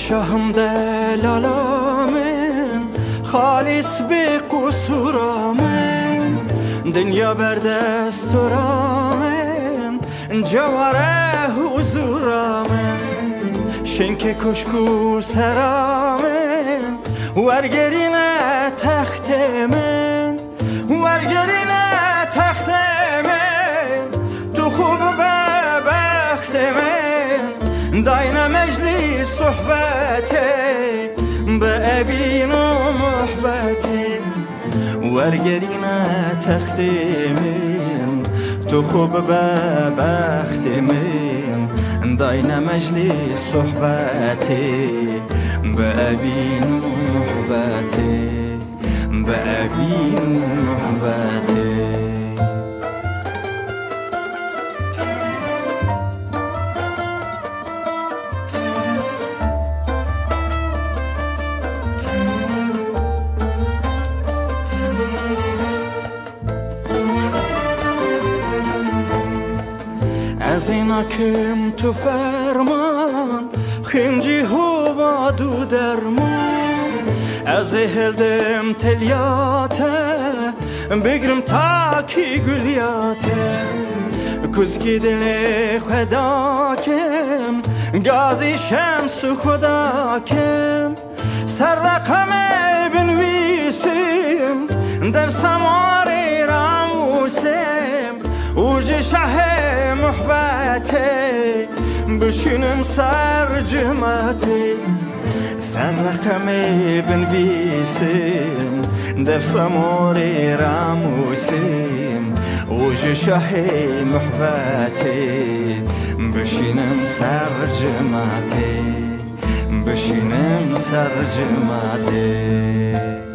شهم دلالامن خالص به قصورامن دنیا بردستورامن جواره حضورامن شنک کشکو سرامن ورگرینه تخت من ورگرینه تخت من تو خوب به بخت من داینه مجلس صحبته به ابین و محبته ورگرینه تخت من تو خوب به بخت من داینه مجلس صحبته به ابین و محبته به ابین و محبته از اینا کم تو فرمان خنجی هوا دو درمان از هلدم تلیاته بگرم تا کی گلیاته کزگی دل خدا کم گازی شمس خدا کم سر رقم بنویسیم در سمار راموسیم اوج شه محبته بشینم سر جمعته سر رقم بنویسیم در سمار راموسیم اوج شه محبته بشینم سر جمعته بشینم سر جمعته